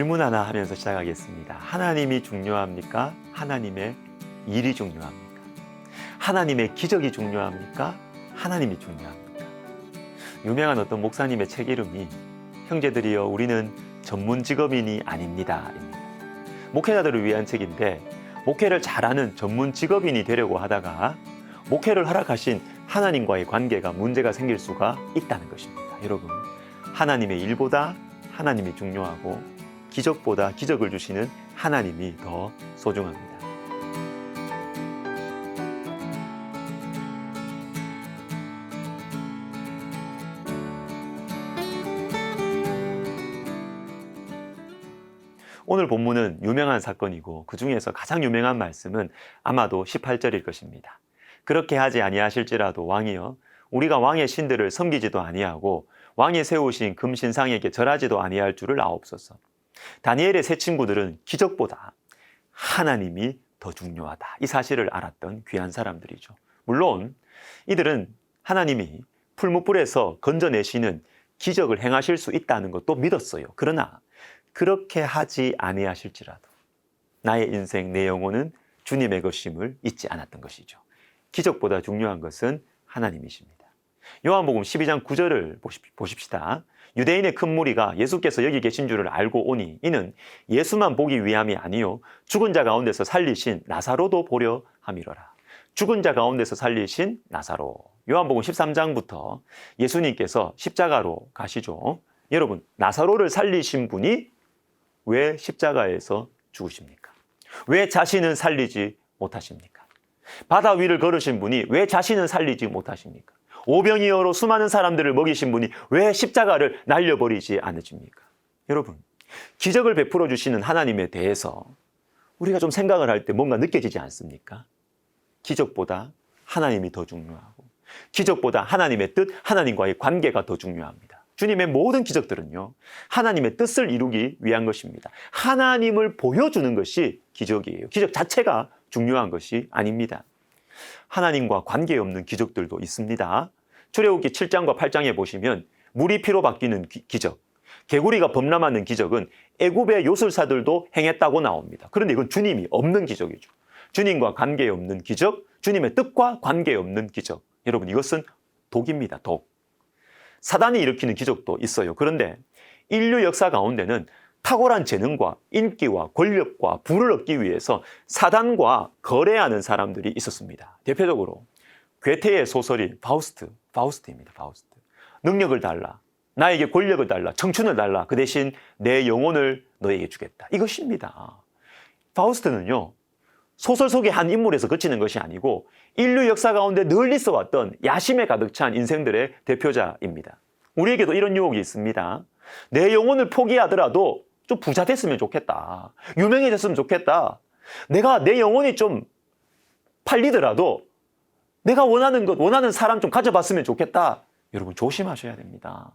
질문 하나 하면서 시작하겠습니다. 하나님이 중요합니까? 하나님의 일이 중요합니까? 하나님의 기적이 중요합니까? 하나님이 중요합니까? 유명한 어떤 목사님의 책 이름이 형제들이여 우리는 전문 직업인이 아닙니다. 목회자들을 위한 책인데 목회를 잘하는 전문 직업인이 되려고 하다가 목회를 허락하신 하나님과의 관계가 문제가 생길 수가 있다는 것입니다. 여러분, 하나님의 일보다 하나님이 중요하고 기적보다 기적을 주시는 하나님이 더 소중합니다. 오늘 본문은 유명한 사건이고 그 중에서 가장 유명한 말씀은 아마도 18절일 것입니다. 그렇게 하지 아니하실지라도 왕이여 우리가 왕의 신들을 섬기지도 아니하고 왕이 세우신 금신상에게 절하지도 아니할 줄을 아옵소서. 다니엘의 세 친구들은 기적보다 하나님이 더 중요하다, 이 사실을 알았던 귀한 사람들이죠. 물론 이들은 하나님이 풀무불에서 건져내시는 기적을 행하실 수 있다는 것도 믿었어요. 그러나 그렇게 하지 아니하실지라도 나의 인생, 내 영혼은 주님의 것임을 잊지 않았던 것이죠. 기적보다 중요한 것은 하나님이십니다. 요한복음 12장 9절을 보십시다. 유대인의 큰 무리가 예수께서 여기 계신 줄을 알고 오니 이는 예수만 보기 위함이 아니요 죽은 자 가운데서 살리신 나사로도 보려 함이로라. 죽은 자 가운데서 살리신 나사로. 요한복음 13장부터 예수님께서 십자가로 가시죠. 여러분, 나사로를 살리신 분이 왜 십자가에서 죽으십니까? 왜 자신은 살리지 못하십니까? 바다 위를 걸으신 분이 왜 자신은 살리지 못하십니까? 오병이어로 수많은 사람들을 먹이신 분이 왜 십자가를 날려버리지 않으십니까? 여러분, 기적을 베풀어 주시는 하나님에 대해서 우리가 좀 생각을 할 때 뭔가 느껴지지 않습니까? 기적보다 하나님이 더 중요하고 기적보다 하나님의 뜻, 하나님과의 관계가 더 중요합니다. 주님의 모든 기적들은요, 하나님의 뜻을 이루기 위한 것입니다. 하나님을 보여주는 것이 기적이에요. 기적 자체가 중요한 것이 아닙니다. 하나님과 관계없는 기적들도 있습니다. 출애굽기 7장과 8장에 보시면 물이 피로 바뀌는 기적, 개구리가 범람하는 기적은 애굽의 요술사들도 행했다고 나옵니다. 그런데 이건 주님이 없는 기적이죠. 주님과 관계없는 기적, 주님의 뜻과 관계없는 기적. 여러분, 이것은 독입니다. 독. 사단이 일으키는 기적도 있어요. 그런데 인류 역사 가운데는 탁월한 재능과 인기와 권력과 부를 얻기 위해서 사단과 거래하는 사람들이 있었습니다. 대표적으로 괴테의 소설인 파우스트입니다. 파우스트. 능력을 달라, 나에게 권력을 달라, 청춘을 달라, 그 대신 내 영혼을 너에게 주겠다, 이것입니다. 파우스트는요, 소설 속의 한 인물에서 그치는 것이 아니고 인류 역사 가운데 늘 있어왔던 야심에 가득 찬 인생들의 대표자입니다. 우리에게도 이런 유혹이 있습니다. 내 영혼을 포기하더라도 좀 부자 됐으면 좋겠다, 유명해졌으면 좋겠다, 내 영혼이 좀 팔리더라도 내가 원하는 것, 원하는 사람 좀 가져봤으면 좋겠다. 여러분, 조심하셔야 됩니다.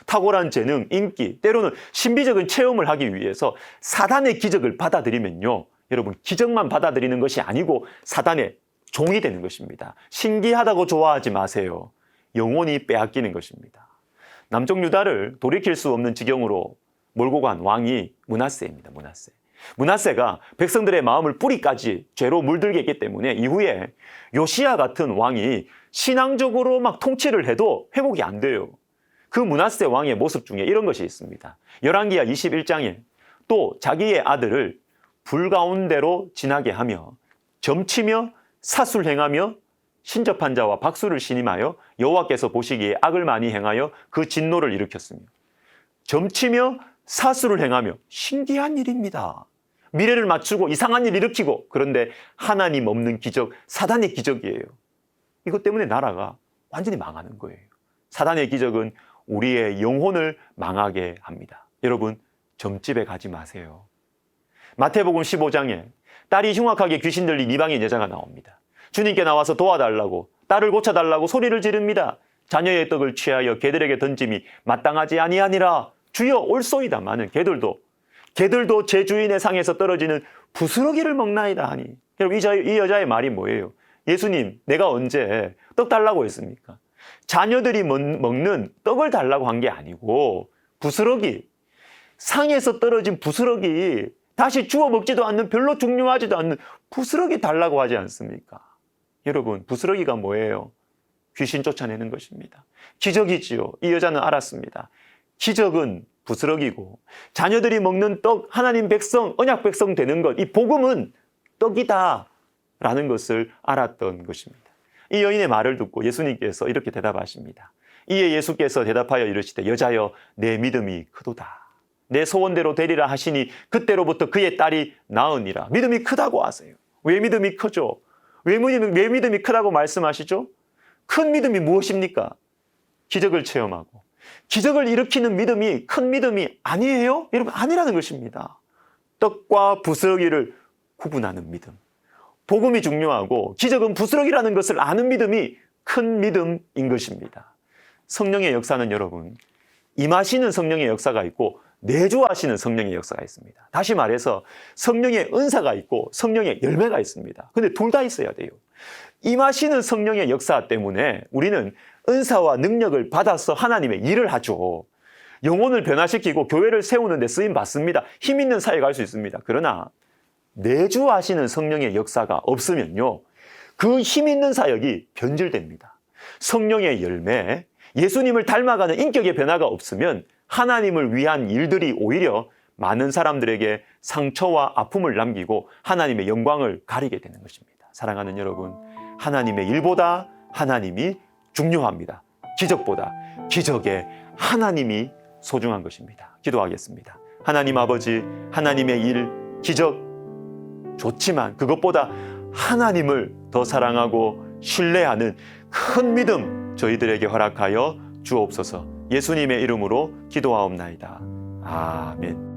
탁월한 재능, 인기, 때로는 신비적인 체험을 하기 위해서 사단의 기적을 받아들이면요, 여러분, 기적만 받아들이는 것이 아니고 사단의 종이 되는 것입니다. 신기하다고 좋아하지 마세요. 영혼이 빼앗기는 것입니다. 남쪽 유다를 돌이킬 수 없는 지경으로 몰고 간 왕이 므낫세입니다. 므낫세가 백성들의 마음을 뿌리까지 죄로 물들게 했기 때문에 이후에 요시야 같은 왕이 신앙적으로 막 통치를 해도 회복이 안 돼요. 그 므낫세 왕의 모습 중에 이런 것이 있습니다. 열왕기하 21장에 또 자기의 아들을 불 가운데로 지나게 하며 점치며 사술행하며 신접한 자와 박수를 신임하여 여호와께서 보시기에 악을 많이 행하여 그 진노를 일으켰으며, 점치며 사술을 행하며, 신기한 일입니다. 미래를 맞추고 이상한 일 일으키고, 그런데 하나님 없는 기적, 사단의 기적이에요. 이것 때문에 나라가 완전히 망하는 거예요. 사단의 기적은 우리의 영혼을 망하게 합니다. 여러분, 점집에 가지 마세요. 마태복음 15장에 딸이 흉악하게 귀신 들린 이방인 여자가 나옵니다. 주님께 나와서 도와달라고, 딸을 고쳐달라고 소리를 지릅니다. 자녀의 떡을 취하여 개들에게 던짐이 마땅하지 아니하니라. 주여 올소이다마는 개들도 제 주인의 상에서 떨어지는 부스러기를 먹나이다 하니. 여러분, 이 여자의 말이 뭐예요? 예수님, 내가 언제 떡 달라고 했습니까? 자녀들이 먹는 떡을 달라고 한 게 아니고 부스러기, 상에서 떨어진 부스러기, 다시 주워 먹지도 않는, 별로 중요하지도 않는 부스러기 달라고 하지 않습니까? 여러분, 부스러기가 뭐예요? 귀신 쫓아내는 것입니다. 기적이지요. 이 여자는 알았습니다. 기적은 부스러기고 자녀들이 먹는 떡, 하나님 백성, 언약 백성 되는 것, 이 복음은 떡이다 라는 것을 알았던 것입니다. 이 여인의 말을 듣고 예수님께서 이렇게 대답하십니다. 이에 예수께서 대답하여 이르시되 여자여 내 믿음이 크도다. 내 소원대로 되리라 하시니 그때로부터 그의 딸이 나으니라. 믿음이 크다고 하세요. 왜 믿음이 크죠? 왜 믿음이 크다고 말씀하시죠? 큰 믿음이 무엇입니까? 기적을 체험하고 기적을 일으키는 믿음이 큰 믿음이 아니에요? 여러분, 아니라는 것입니다. 떡과 부스러기를 구분하는 믿음. 복음이 중요하고 기적은 부스러기라는 것을 아는 믿음이 큰 믿음인 것입니다. 성령의 역사는 여러분, 임하시는 성령의 역사가 있고 내주하시는 성령의 역사가 있습니다. 다시 말해서 성령의 은사가 있고 성령의 열매가 있습니다. 근데 둘 다 있어야 돼요. 임하시는 성령의 역사 때문에 우리는 은사와 능력을 받아서 하나님의 일을 하죠. 영혼을 변화시키고 교회를 세우는 데 쓰임 받습니다. 힘 있는 사회에 갈 수 있습니다. 그러나 내주하시는 성령의 역사가 없으면요, 그 힘 있는 사역이 변질됩니다. 성령의 열매, 예수님을 닮아가는 인격의 변화가 없으면 하나님을 위한 일들이 오히려 많은 사람들에게 상처와 아픔을 남기고 하나님의 영광을 가리게 되는 것입니다. 사랑하는 여러분, 하나님의 일보다 하나님이 중요합니다. 기적보다 기적에 하나님이 소중한 것입니다. 기도하겠습니다. 하나님 아버지, 하나님의 일, 기적 좋지만 그것보다 하나님을 더 사랑하고 신뢰하는 큰 믿음 저희들에게 허락하여 주옵소서. 예수님의 이름으로 기도하옵나이다. 아멘.